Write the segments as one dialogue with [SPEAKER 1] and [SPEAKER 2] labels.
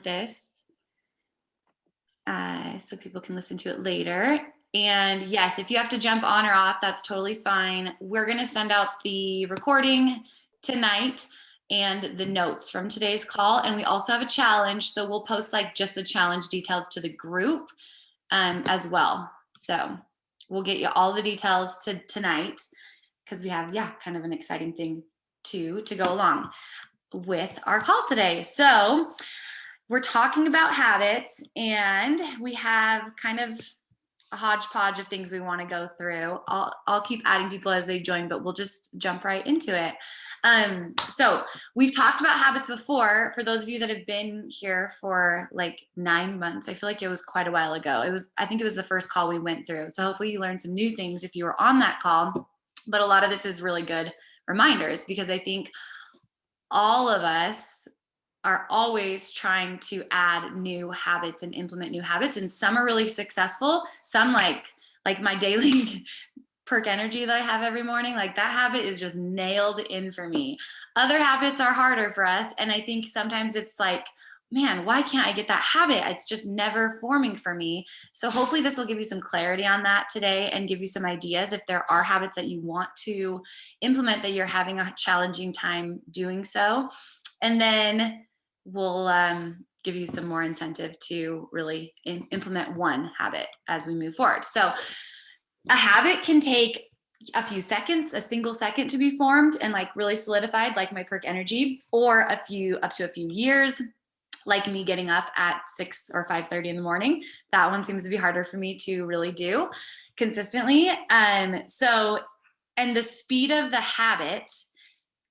[SPEAKER 1] this so people can listen to it later. And yes, if you have to jump on or off, that's totally fine. We're going to send out the recording tonight and the notes from today's call. And we also have a challenge. So we'll post like just the challenge details to the group as well. So we'll get you all the details tonight because we have, kind of an exciting thing to go along with our call today. So we're talking about habits, and we have kind of a hodgepodge of things we want to go through. I'll keep adding people as they join, but we'll just jump right into it. So we've talked about habits before. For those of you that have been here for like 9 months, I feel like it was quite a while ago. I think it was the first call we went through. So hopefully you learned some new things if you were on that call. But a lot of this is really good reminders, because I think all of us are always trying to add new habits and implement new habits. And some are really successful. Some like my daily perk energy that I have every morning, like that habit is just nailed in for me. Other habits are harder for us. And I think sometimes it's like, man, why can't I get that habit? It's just never forming for me. So hopefully this will give you some clarity on that today and give you some ideas if there are habits that you want to implement that you're having a challenging time doing so. And then we'll give you some more incentive to really implement one habit as we move forward. So a habit can take a few seconds, a single second to be formed and like really solidified, like my perk energy, or up to a few years, like me getting up at 6 or 5:30 in the morning. That one seems to be harder for me to really do consistently. And the speed of the habit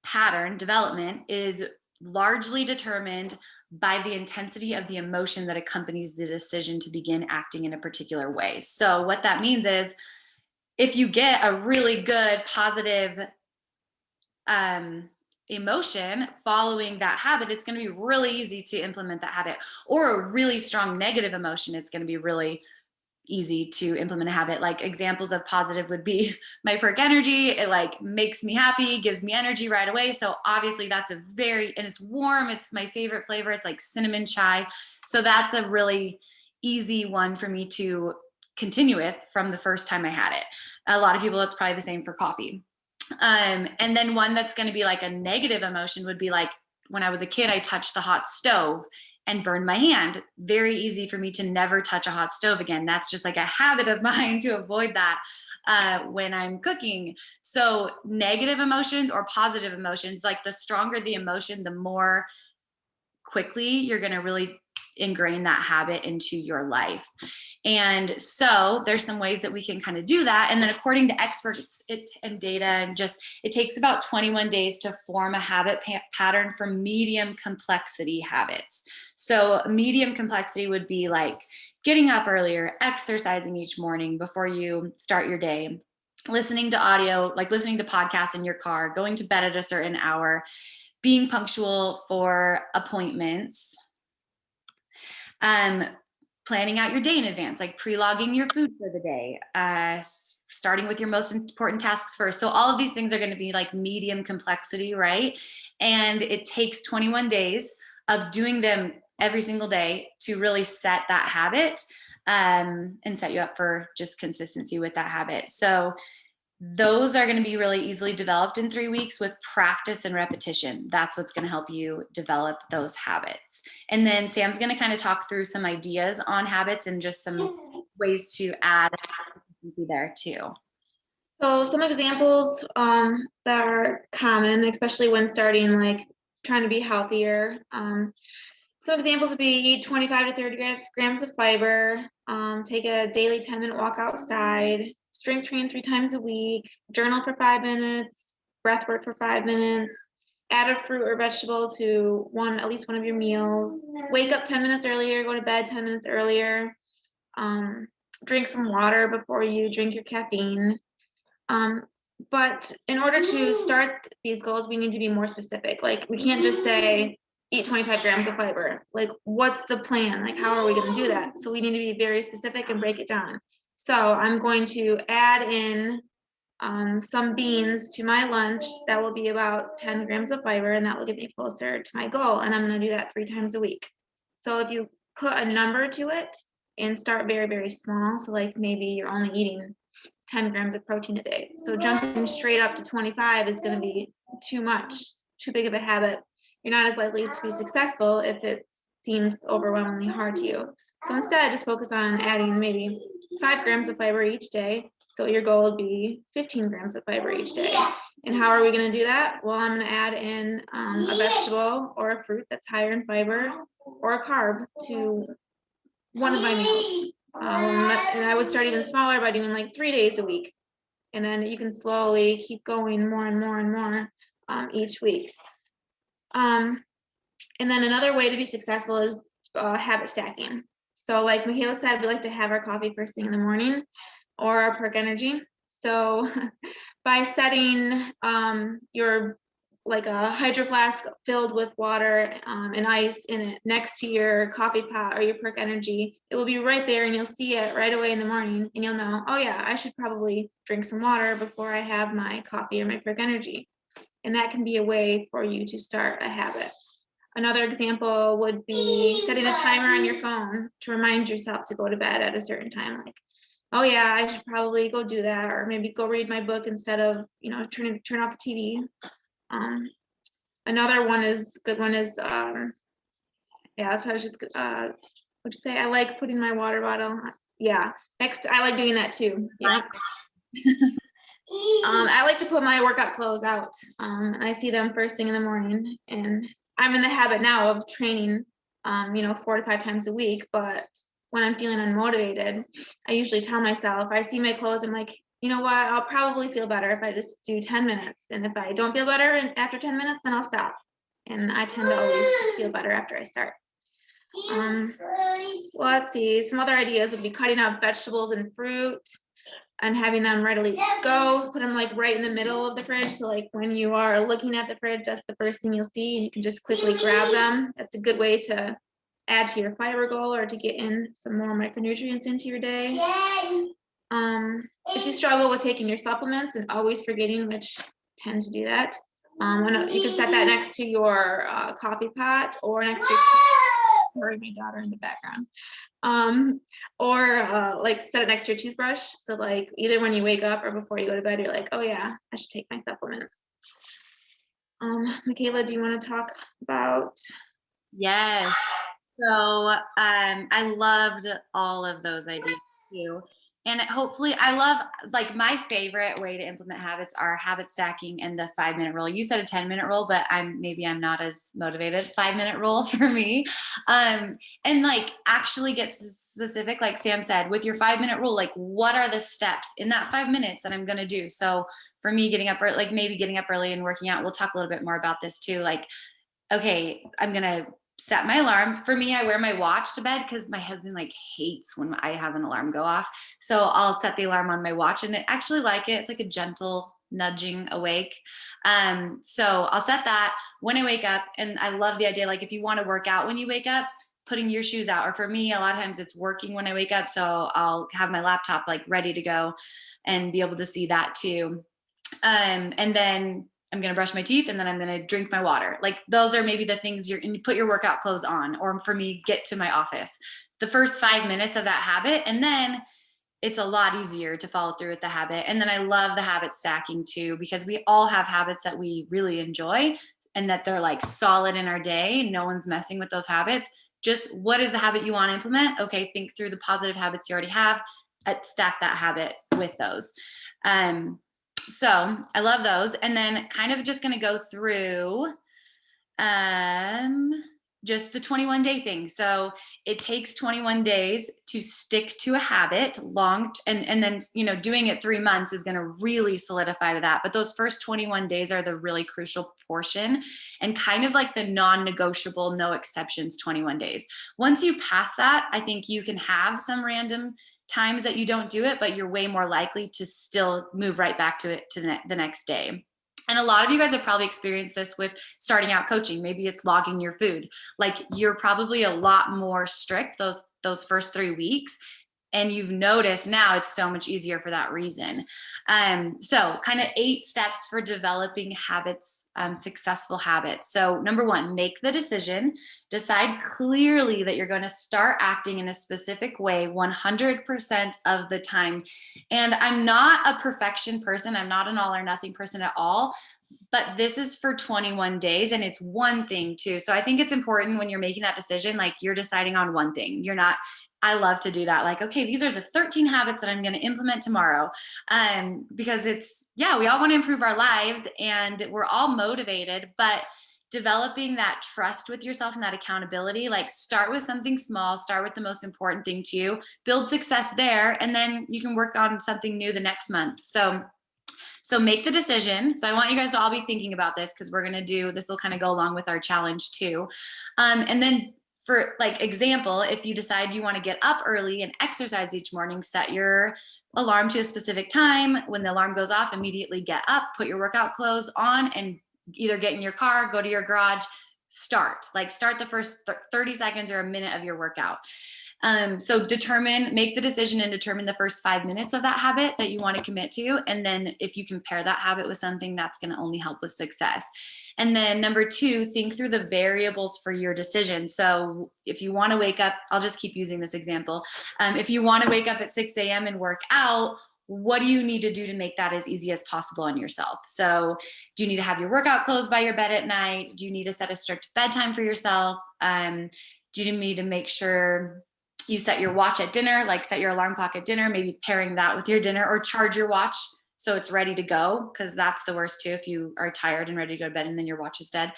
[SPEAKER 1] pattern development is largely determined by the intensity of the emotion that accompanies the decision to begin acting in a particular way. So what that means is, if you get a really good positive emotion following that habit, it's going to be really easy to implement that habit. Or a really strong negative emotion, it's going to be really easy to implement a habit. Like examples of positive would be my perk energy. It like makes me happy, gives me energy right away. So obviously that's and it's warm. It's my favorite flavor. It's like cinnamon chai. So that's a really easy one for me to continue with from the first time I had it. A lot of people, it's probably the same for coffee. And then one that's going to be like a negative emotion would be like, when I was a kid, I touched the hot stove and burned my hand. Very easy for me to never touch a hot stove again. That's just like a habit of mine to avoid that when I'm cooking. So negative emotions or positive emotions, like the stronger the emotion, the more quickly you're going to really ingrain that habit into your life. And so there's some ways that we can kind of do that. And then according to experts and data, and it takes about 21 days to form a habit pattern for medium complexity habits. So medium complexity would be like getting up earlier, exercising each morning before you start your day, listening to audio, like listening to podcasts in your car, going to bed at a certain hour, being punctual for appointments, planning out your day in advance, like pre-logging your food for the day, starting with your most important tasks first. So all of these things are going to be like medium complexity, right? And it takes 21 days of doing them every single day to really set that habit and set you up for just consistency with that habit. So those are going to be really easily developed in 3 weeks with practice and repetition. That's what's going to help you develop those habits. And then Sam's going to kind of talk through some ideas on habits and just some ways to add consistency there too.
[SPEAKER 2] So some examples that are common, especially when starting like trying to be healthier. Some examples would be eat 25 to 30 grams of fiber, take a daily 10-minute walk outside, strength train 3 times a week, journal for 5 minutes, breath work for 5 minutes, add a fruit or vegetable to at least one of your meals, wake up 10 minutes earlier, go to bed 10 minutes earlier, drink some water before you drink your caffeine. But in order to start these goals, we need to be more specific. Like we can't just say, eat 25 grams of fiber. Like, what's the plan? Like, how are we going to do that? So we need to be very specific and break it down. So I'm going to add in some beans to my lunch. That will be about 10 grams of fiber, and that will get me closer to my goal. And I'm going to do that 3 times a week. So if you put a number to it and start very, very small, so like maybe you're only eating 10 grams of protein a day. So jumping straight up to 25 is going to be too much, too big of a habit. You're not as likely to be successful if it seems overwhelmingly hard to you. So instead, just focus on adding maybe 5 grams of fiber each day. So your goal would be 15 grams of fiber each day. And how are we going to do that? Well, I'm going to add in a vegetable or a fruit that's higher in fiber or a carb to one of my meals. And I would start even smaller by doing like 3 days a week. And then you can slowly keep going more and more and more each week. And then another way to be successful is habit stacking. So like Michaela said, we like to have our coffee first thing in the morning or our perk energy. So by setting your like a hydro flask filled with water and ice in it next to your coffee pot or your perk energy, it will be right there and you'll see it right away in the morning and you'll know, oh yeah, I should probably drink some water before I have my coffee or my perk energy. And that can be a way for you to start a habit. Another example would be setting a timer on your phone to remind yourself to go to bed at a certain time. Like, oh yeah, I should probably go do that, or maybe go read my book instead of, turn off the TV. Another good one is, yeah, so I was just, what'd you say? I like putting my water bottle. Yeah, next, I like doing that too. Yeah. I like to put my workout clothes out. And I see them first thing in the morning, and I'm in the habit now of training, 4 to 5 times a week. But when I'm feeling unmotivated, I usually tell myself, I see my clothes, I'm like, you know what? I'll probably feel better if I just do 10 minutes. And if I don't feel better after 10 minutes, then I'll stop. And I tend to always feel better after I start. Well, let's see. Some other ideas would be cutting up vegetables and fruit and having them readily go, put them like right in the middle of the fridge. So like when you are looking at the fridge, that's the first thing you'll see and you can just quickly grab them. That's a good way to add to your fiber goal or to get in some more micronutrients into your day. If you struggle with taking your supplements and always forgetting, which tend to do that, you can set that next to your coffee pot or next to, sorry, my daughter in the background. Or like set it next to your toothbrush. So like either when you wake up or before you go to bed, you're like, oh yeah, I should take my supplements. Michaela, do you want to talk about?
[SPEAKER 1] Yes. So I loved all of those ideas too. And hopefully I love, like, my favorite way to implement habits are habit stacking and the 5-minute rule. You said a 10-minute rule, but I'm not as motivated. 5-minute rule for me. And like actually get specific, like Sam said, with your 5-minute rule, like what are the steps in that 5 minutes that I'm going to do? So for me, getting up early, like maybe getting up early and working out, we'll talk a little bit more about this too. Like, okay, I'm going to set my alarm. For me, I wear my watch to bed because my husband like hates when I have an alarm go off. So I'll set the alarm on my watch and I actually like it. It's like a gentle nudging awake. So I'll set that when I wake up. And I love the idea, like if you want to work out when you wake up, putting your shoes out, or for me, a lot of times it's working when I wake up. So I'll have my laptop like ready to go and be able to see that too. And then I'm going to brush my teeth and then I'm going to drink my water. Like those are maybe the things and you put your workout clothes on, or for me, get to my office. The first 5 minutes of that habit. And then it's a lot easier to follow through with the habit. And then I love the habit stacking too, because we all have habits that we really enjoy and that they're like solid in our day. No one's messing with those habits. Just what is the habit you want to implement? Okay, think through the positive habits you already have, stack that habit with those. So I love those. And then kind of just going to go through just the 21-day thing. So it takes 21 days to stick to a habit and then, doing it 3 months is going to really solidify that. But those first 21 days are the really crucial portion and kind of like the non-negotiable, no exceptions 21 days. Once you pass that, I think you can have some random times that you don't do it, but you're way more likely to still move right back to it to the next day. And a lot of you guys have probably experienced this with starting out coaching. Maybe it's logging your food. Like you're probably a lot more strict those first 3 weeks. and you've noticed now it's so much easier for that reason. So kind of 8 steps for developing habits, successful habits. So number 1, make the decision, decide clearly that you're going to start acting in a specific way 100% of the time. And I'm not a perfection person. I'm not an all or nothing person at all, but this is for 21 days and it's one thing too. So I think it's important when you're making that decision, like you're deciding on one thing. You're not, I love to do that. Like, okay, these are the 13 habits that I'm going to implement tomorrow. Because it's, yeah, we all want to improve our lives and we're all motivated, but developing that trust with yourself and that accountability, like start with something small, start with the most important thing to you, build success there, and then you can work on something new the next month. So make the decision. So I want you guys to all be thinking about this because we're going to do, this will kind of go along with our challenge too. And then for like example, if you decide you want to get up early and exercise each morning, set your alarm to a specific time. When the alarm goes off, immediately get up, put your workout clothes on, and either get in your car, go to your garage, start the first 30 seconds or a minute of your workout. So make the decision and determine the first 5 minutes of that habit that you want to commit to. And then if you can pair that habit with something, that's going to only help with success. And then number 2, think through the variables for your decision. So if you want to wake up, I'll just keep using this example. If you want to wake up at 6 a.m. and work out, what do you need to do to make that as easy as possible on yourself? So do you need to have your workout clothes by your bed at night? Do you need to set a strict bedtime for yourself? Do you need to make sure you set your watch at dinner, like set your alarm clock at dinner, maybe pairing that with your dinner, or charge your watch so it's ready to go, because that's the worst too, if you are tired and ready to go to bed and then your watch is dead.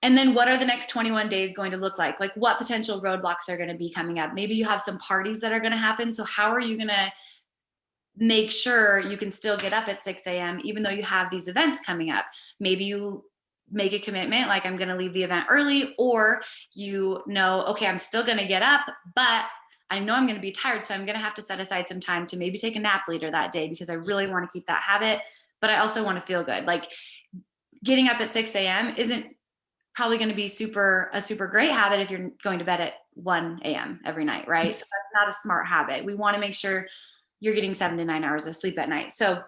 [SPEAKER 1] And then what are the next 21 days going to look like? Like what potential roadblocks are going to be coming up? Maybe you have some parties that are going to happen. So how are you going to make sure you can still get up at 6 a.m. even though you have these events coming up? Maybe you make a commitment, like I'm going to leave the event early, or okay, I'm still going to get up, but I know I'm going to be tired. So I'm going to have to set aside some time to maybe take a nap later that day because I really want to keep that habit, but I also want to feel good. Like getting up at 6 a.m. isn't probably going to be a super great habit if you're going to bed at 1 a.m. every night, right? So that's not a smart habit. We want to make sure you're getting 7 to 9 hours of sleep at night. So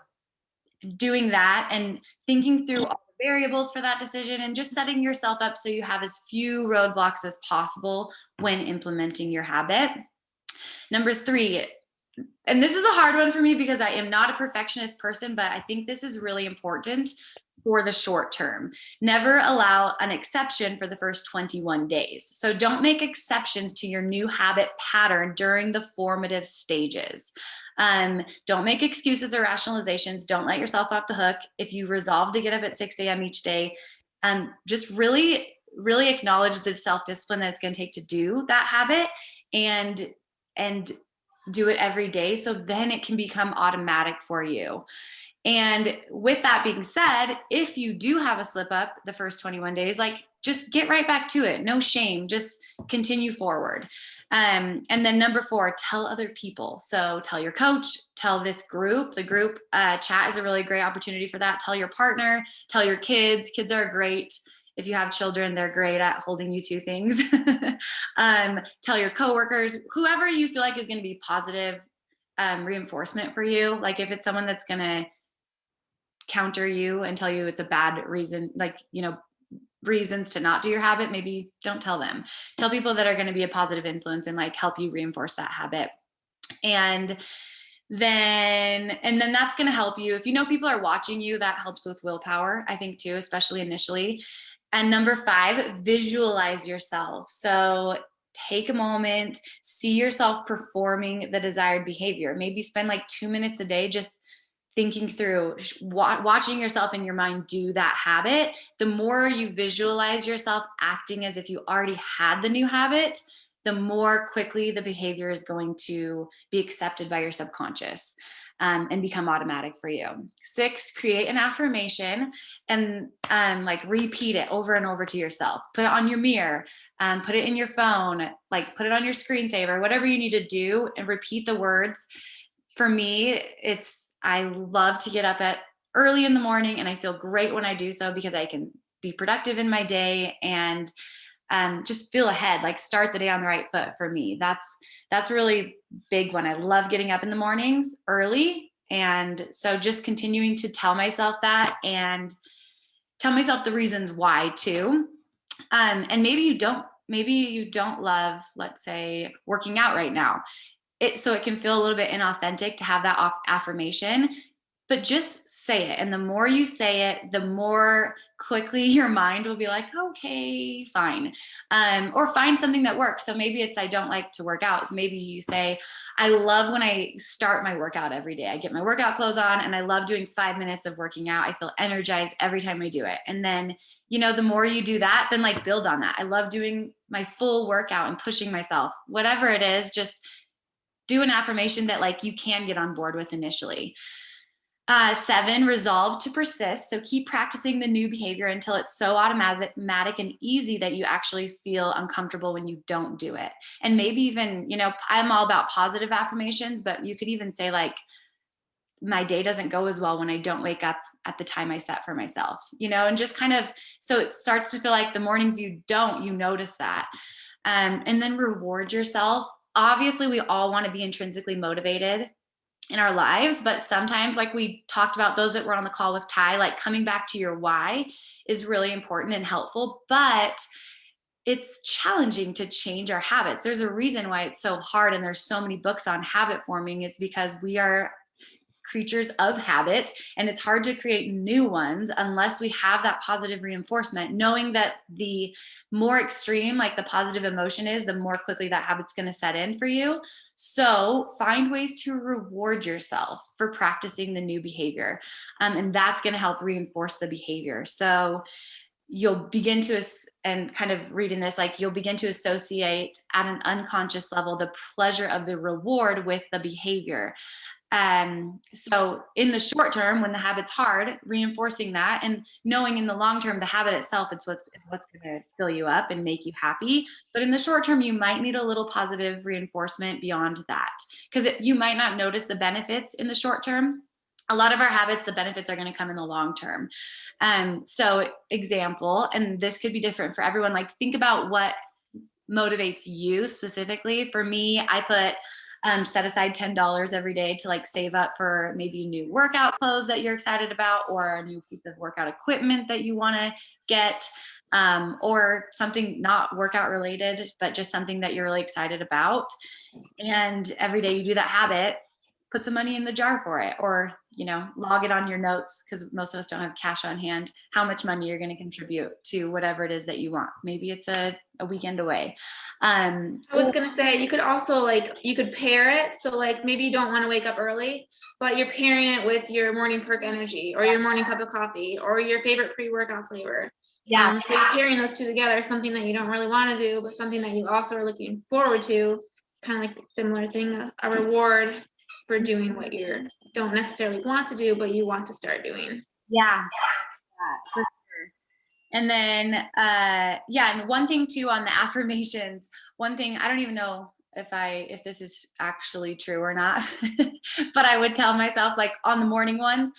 [SPEAKER 1] doing that and thinking through all the variables for that decision and just setting yourself up so you have as few roadblocks as possible when implementing your habit. Number 3, and this is a hard one for me because I am not a perfectionist person, but I think this is really important for the short term. Never allow an exception for the first 21 days. So don't make exceptions to your new habit pattern during the formative stages. Don't make excuses or rationalizations. Don't let yourself off the hook. If you resolve to get up at 6 a.m. each day, just really acknowledge the self-discipline that it's going to take to do that habit and do it every day. So then it can become automatic for you. And with that being said, if you do have a slip up the first 21 days, like just get right back to it. No shame, just continue forward. And then number 4, tell other people. So tell your coach, tell this group. The group chat is a really great opportunity for that. Tell your partner, tell your kids. Kids are great. If you have children, they're great at holding you to things. Tell your coworkers, whoever you feel like is going to be positive reinforcement for you. Like if it's someone that's going to counter you and tell you it's a bad reason, like, reasons to not do your habit, maybe don't tell them. Tell people that are going to be a positive influence and like help you reinforce that habit. And then that's going to help you. If you know people are watching you, that helps with willpower, I think too, especially initially. And number 5, visualize yourself. So take a moment, see yourself performing the desired behavior. Maybe spend like 2 minutes a day just thinking through, watching yourself in your mind do that habit. The more you visualize yourself acting as if you already had the new habit, the more quickly the behavior is going to be accepted by your subconscious and become automatic for you. 6, create an affirmation and like repeat it over and over to yourself. Put it on your mirror, put it in your phone, like put it on your screensaver, whatever you need to do, and repeat the words. For me, I love to get up at early in the morning and I feel great when I do so because I can be productive in my day and just feel ahead, like start the day on the right foot for me. That's a really big one. I love getting up in the mornings early. And so just continuing to tell myself that and tell myself the reasons why too. And maybe you don't love, let's say, working out right now. So it can feel a little bit inauthentic to have that affirmation, but just say it. And the more you say it, the more quickly your mind will be like, okay, fine. Or find something that works. So maybe it's, I don't like to work out. So maybe you say, I love when I start my workout every day. I get my workout clothes on and I love doing 5 minutes of working out. I feel energized every time I do it. And then, the more you do that, then like build on that. I love doing my full workout and pushing myself, whatever it is, just do an affirmation that like you can get on board with initially. 7, resolve to persist. So keep practicing the new behavior until it's so automatic and easy that you actually feel uncomfortable when you don't do it. And maybe even, I'm all about positive affirmations, but you could even say like, my day doesn't go as well when I don't wake up at the time I set for myself, and just kind of, so it starts to feel like the mornings you notice that. And then reward yourself. Obviously, we all want to be intrinsically motivated in our lives, but sometimes, like we talked about, those that were on the call with Ty, like coming back to your why is really important and helpful, but it's challenging to change our habits. There's a reason why it's so hard, and there's so many books on habit forming. It's because we are creatures of habit, and it's hard to create new ones unless we have that positive reinforcement, knowing that the more extreme like the positive emotion is, the more quickly that habit's going to set in for you. So find ways to reward yourself for practicing the new behavior, and that's going to help reinforce the behavior. So you'll begin to, and kind of reading this, like you'll begin to associate at an unconscious level the pleasure of the reward with the behavior. So in the short term, when the habit's hard, reinforcing that and knowing in the long term, the habit itself, is what's going to fill you up and make you happy. But in the short term, you might need a little positive reinforcement beyond that, because you might not notice the benefits in the short term. A lot of our habits, the benefits are going to come in the long term. So example, and this could be different for everyone, like think about what motivates you specifically. For me, I put set aside $10 every day to like save up for maybe new workout clothes that you're excited about, or a new piece of workout equipment that you want to get, or something not workout related, but just something that you're really excited about. And every day you do that habit, put some money in the jar for it, or log it on your notes, because most of us don't have cash on hand, how much money you're going to contribute to whatever it is that you want. Maybe it's a weekend away.
[SPEAKER 2] I was going to say, you could also you could pair it. So like maybe you don't want to wake up early, but you're pairing it with your morning perk energy, or your morning cup of coffee, or your favorite pre-workout flavor.
[SPEAKER 1] Yeah.
[SPEAKER 2] So you're pairing those two together, something that you don't really want to do, but something that you also are looking forward to. It's kind of like a similar thing, a reward for doing what you don't necessarily want to do, but you want to start doing.
[SPEAKER 1] Yeah, for sure. And then, and one thing too on the affirmations, one thing, I don't even know if this is actually true or not, but I would tell myself, like on the morning ones,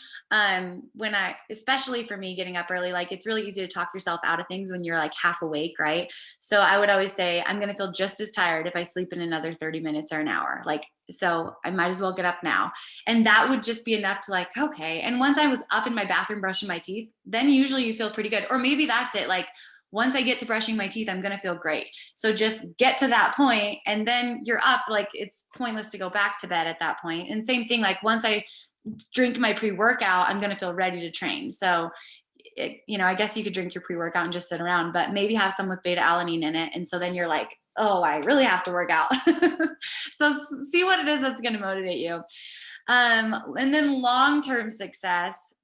[SPEAKER 1] especially for me getting up early, like it's really easy to talk yourself out of things when you're like half awake, right? So I would always say, I'm going to feel just as tired if I sleep in another 30 minutes or an hour. So I might as well get up now. And that would just be enough to like, okay. And once I was up in my bathroom brushing my teeth, then usually you feel pretty good. Or maybe that's it. Like, once I get to brushing my teeth, I'm going to feel great. So just get to that point, and then you're up. Like it's pointless to go back to bed at that point. And same thing, like once I drink my pre-workout, I'm going to feel ready to train. So, I guess you could drink your pre-workout and just sit around, but maybe have some with beta alanine in it. And so then you're like, oh, I really have to work out. So see what it is that's going to motivate you. And then long-term success.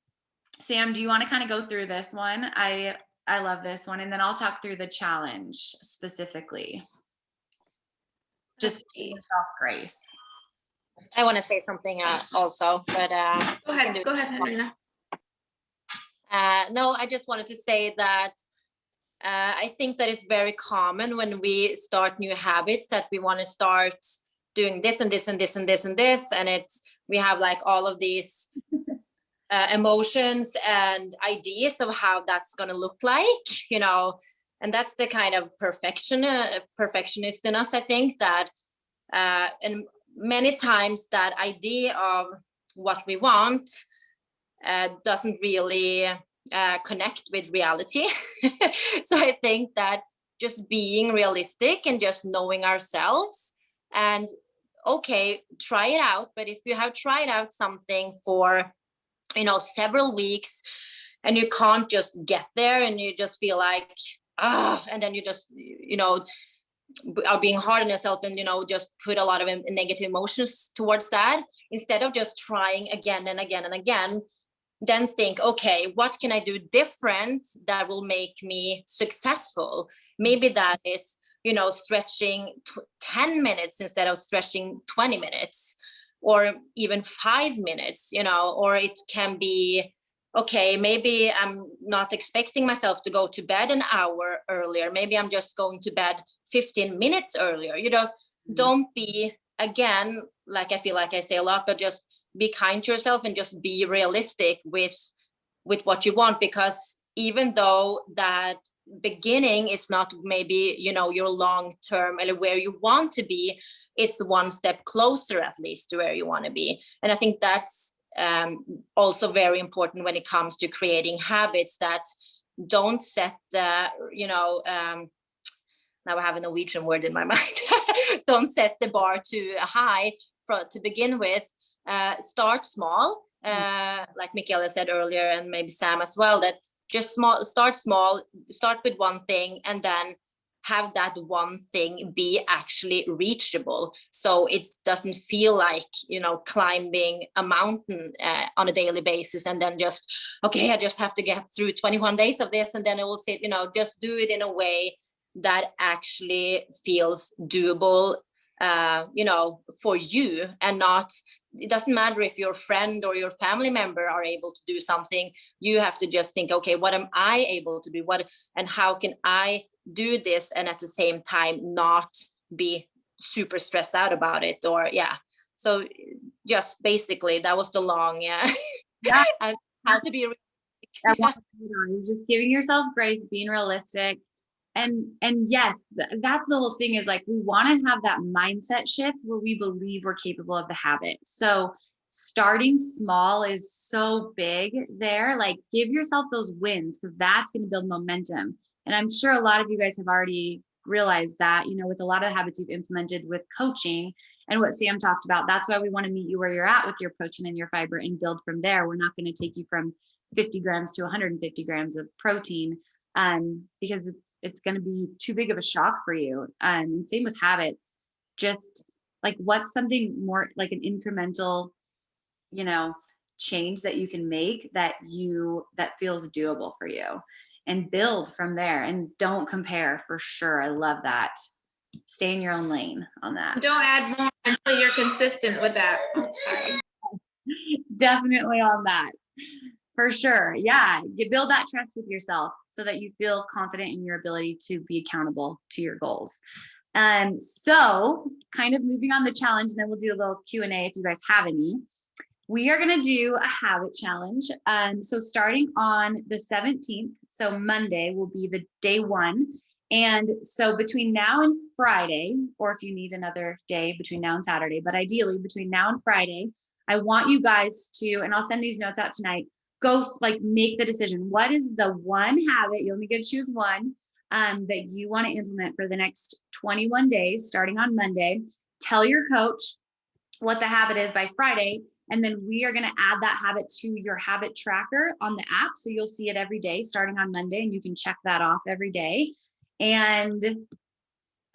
[SPEAKER 1] Sam, do you want to kind of go through this one? I love this one. And then I'll talk through the challenge specifically. Just give yourself grace.
[SPEAKER 3] I want to say something also, but
[SPEAKER 2] go ahead, Henrina.
[SPEAKER 3] No, I just wanted to say that I think that it's very common when we start new habits that we want to start doing this and this and this and this and this, and we have like all of these emotions and ideas of how that's going to look like, And that's the kind of perfectionist in us, I think, that and many times that idea of what we want doesn't really connect with reality. So I think that just being realistic and just knowing ourselves, and okay, try it out. But if you have tried out something for, several weeks, and you can't just get there, and you just feel like, and then you just, are being hard on yourself, and just put a lot of negative emotions towards that, instead of just trying again and again and again, then think, okay, what can I do different that will make me successful? Maybe that is, stretching 10 minutes instead of stretching 20 minutes, or even 5 minutes, or it can be, okay, maybe I'm not expecting myself to go to bed an hour earlier. Maybe I'm just going to bed 15 minutes earlier. Don't be, again, like I feel like I say a lot, but just be kind to yourself and just be realistic with what you want. Because even though that beginning is not maybe, your long term or where you want to be, it's one step closer at least to where you want to be. And I think that's also very important when it comes to creating habits, that don't set now I have a Norwegian word in my mind. Don't set the bar too high to begin with. Start small, like Michaela said earlier, and maybe Sam as well, that just start small, start with one thing, and then have that one thing be actually reachable, so it doesn't feel like climbing a mountain on a daily basis, and then just, okay, I just have to get through 21 days of this, and then it will sit. Just do it in a way that actually feels doable, for you, and not, it doesn't matter if your friend or your family member are able to do something. You have to just think, okay, what am I able to do, and how can I do this, and at the same time not be super stressed out about it, or so just basically that was the long
[SPEAKER 1] Yeah.
[SPEAKER 3] and how to be
[SPEAKER 1] just giving yourself grace, being realistic. And yes, that's the whole thing, is like, we want to have that mindset shift where we believe we're capable of the habit. So starting small is so big there. Like, give yourself those wins, because that's going to build momentum. And I'm sure a lot of you guys have already realized that, with a lot of the habits you've implemented with coaching and what Sam talked about. That's why we want to meet you where you're at with your protein and your fiber and build from there. We're not going to take you from 50 grams to 150 grams of protein, because it's going to be too big of a shock for you. And same with habits. Just like, what's something more like an incremental, change that you can make that feels doable for you, and build from there, and don't compare, for sure. I love that. Stay in your own lane on that.
[SPEAKER 2] Don't add more until you're consistent with that. Oh, sorry.
[SPEAKER 1] Definitely on that. For sure. Yeah. Build that trust with yourself so that you feel confident in your ability to be accountable to your goals. So kind of moving on the challenge, and then we'll do a little Q&A if you guys have any. We are going to do a habit challenge. So starting on the 17th, so Monday will be the day one. And so between now and Friday, or if you need another day between now and Saturday, but ideally between now and Friday, I want you guys to, and I'll send these notes out tonight, go make the decision. What is the one habit, you only get to choose one, that you want to implement for the next 21 days, starting on Monday. Tell your coach what the habit is by Friday. And then we are going to add that habit to your habit tracker on the app. So you'll see it every day starting on Monday, and you can check that off every day. And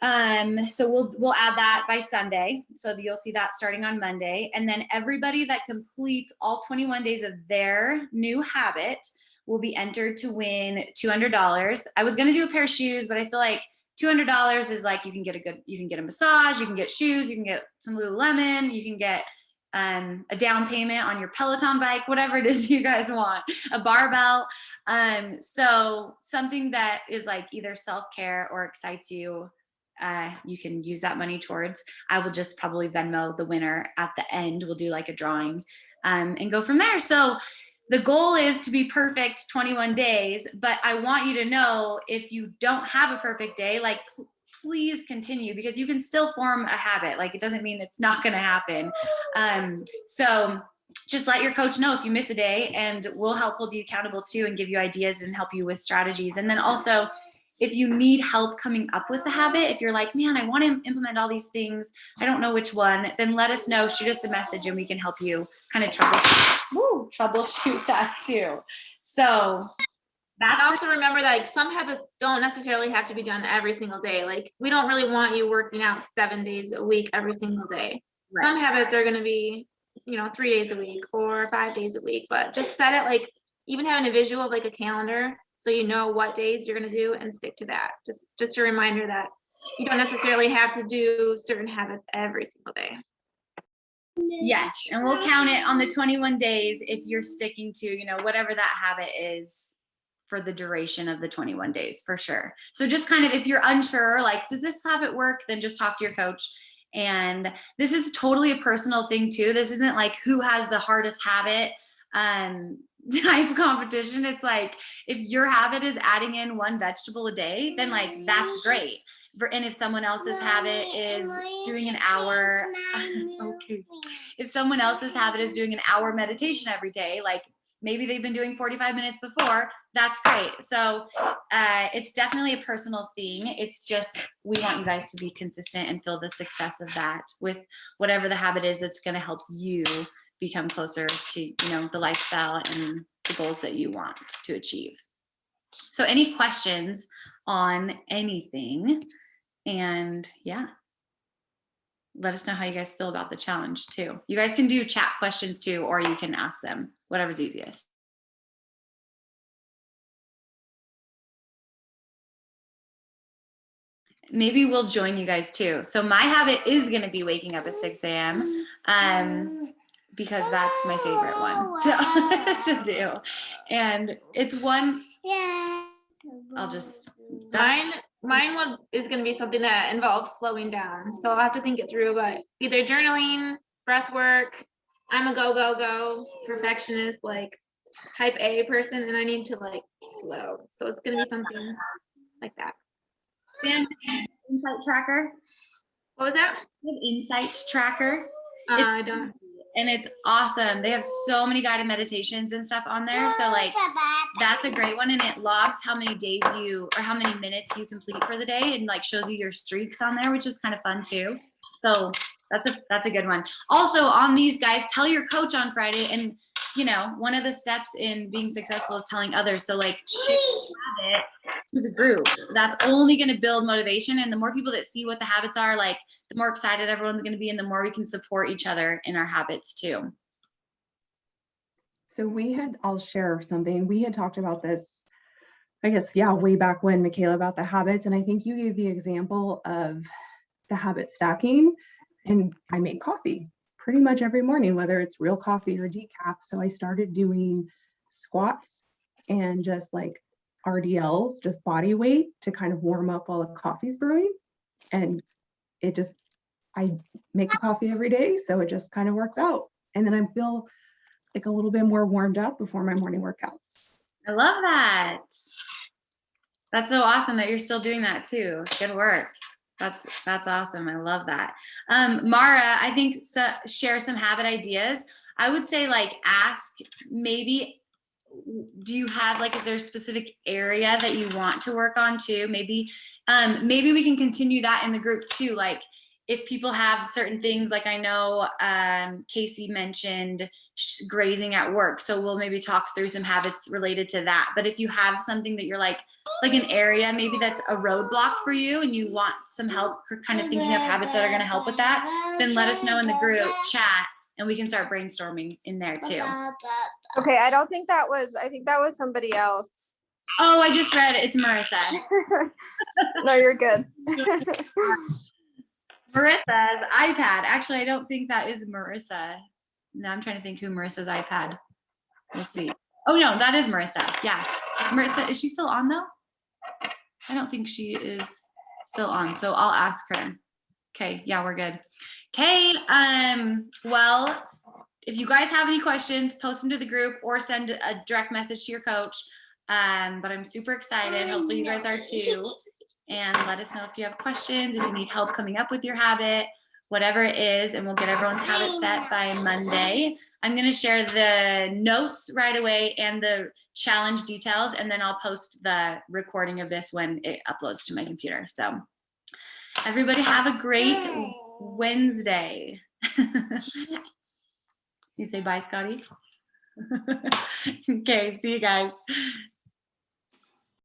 [SPEAKER 1] so we'll add that by Sunday. So you'll see that starting on Monday. And then everybody that completes all 21 days of their new habit will be entered to win $200. I was going to do a pair of shoes, but I feel like $200 is like, you can get a massage, you can get shoes, you can get some Lululemon, you can get a down payment on your Peloton bike, whatever it is you guys want, a barbell. So something that is like either self-care or excites you, you can use that money towards. I will just probably Venmo the winner at the end. We'll do like a drawing, and go from there. So the goal is to be perfect 21 days, but I want you to know if you don't have a perfect day, like please continue, because you can still form a habit. Like it doesn't mean it's not going to happen. So just let your coach know if you miss a day, and we'll help hold you accountable too and give you ideas and help you with strategies. And then also, if you need help coming up with the habit, if you're like, man, I want to implement all these things, I don't know which one, then let us know, shoot us a message, and we can help you kind of troubleshoot that too. So
[SPEAKER 2] And also remember that like some habits don't necessarily have to be done every single day. Like we don't really want you working out 7 days a week every single day.
[SPEAKER 1] Right.
[SPEAKER 2] Some habits are going to be, 3 days a week or 5 days a week, but just set it, like even having a visual of like a calendar so you know what days you're going to do and stick to that. Just a reminder that you don't necessarily have to do certain habits every single day.
[SPEAKER 1] Yes, and we'll count it on the 21 days if you're sticking to, whatever that habit is for the duration of the 21 days, for sure. So just kind of, if you're unsure, like, does this habit work? Then just talk to your coach. And this is totally a personal thing too. This isn't like who has the hardest habit type of competition. It's like, if your habit is adding in 1 vegetable a day, then like, that's great. And if someone else's habit is doing an hour, okay. If someone else's habit is doing an hour meditation every day, like maybe they've been doing 45 minutes before, that's great. So it's definitely a personal thing. It's just, we want you guys to be consistent and feel the success of that with whatever the habit is that's going to help you become closer to, the lifestyle and the goals that you want to achieve. So any questions on anything? And yeah, let us know how you guys feel about the challenge too. You guys can do chat questions too, or you can ask them, whatever's easiest. Maybe we'll join you guys too. So my habit is going to be waking up at 6 a.m. Because that's my favorite one to do. And it's one, I'll just,
[SPEAKER 2] Mine is going to be something that involves slowing down. So I'll have to think it through, but either journaling, breath work. I'm a go perfectionist, like type A person, and I need to like slow. So it's going to be something like that.
[SPEAKER 1] Sam, insight tracker.
[SPEAKER 2] What was that?
[SPEAKER 1] Insight tracker.
[SPEAKER 2] I don't.
[SPEAKER 1] And it's awesome. They have so many guided meditations and stuff on there. So like, that's a great one. And it logs how many days or how many minutes you complete for the day, and like shows you your streaks on there, which is kind of fun too. So that's a good one. Also on these guys, tell your coach on Friday, and one of the steps in being successful is telling others. So like, share the habit to the group. That's only going to build motivation. And the more people that see what the habits are, like the more excited everyone's going to be, and the more we can support each other in our habits too.
[SPEAKER 4] So I'll share something. We had talked about this, I guess, way back when, Michaela, about the habits. And I think you gave the example of the habit stacking. And I make coffee pretty much every morning, whether it's real coffee or decaf. So I started doing squats and just like RDLs, just body weight, to kind of warm up while the coffee's brewing. And I make the coffee every day, so it just kind of works out. And then I feel like a little bit more warmed up before my morning workouts.
[SPEAKER 1] I love that. That's so awesome that you're still doing that too. Good work. That's awesome. I love that. Mara, I think share some habit ideas. I would say like ask, maybe, do you have like, is there a specific area that you want to work on too? Maybe we can continue that in the group too. Like if people have certain things, like I know Casey mentioned grazing at work. So we'll maybe talk through some habits related to that. But if you have something that you're like an area, maybe that's a roadblock for you and you want some help kind of thinking of habits that are going to help with that, then let us know in the group chat and we can start brainstorming in there too.
[SPEAKER 5] Okay, I think that was somebody else.
[SPEAKER 1] Oh, I just read it. It's Marissa.
[SPEAKER 5] No, you're good.
[SPEAKER 1] Marissa's iPad. Actually, I don't think that is Marissa. Now I'm trying to think who Marissa's iPad. We'll see. Oh no, that is Marissa. Yeah. Marissa, is she still on though? I don't think she is still on. So I'll ask her. Okay, yeah, we're good. Okay, well, if you guys have any questions, post them to the group or send a direct message to your coach. But I'm super excited. Hopefully you guys are too. And let us know if you have questions, if you need help coming up with your habit, whatever it is, and we'll get everyone's habit set by Monday. I'm going to share the notes right away and the challenge details, and then I'll post the recording of this when it uploads to my computer. So everybody have a great Wednesday. You say bye, Scotty? Okay, see you guys.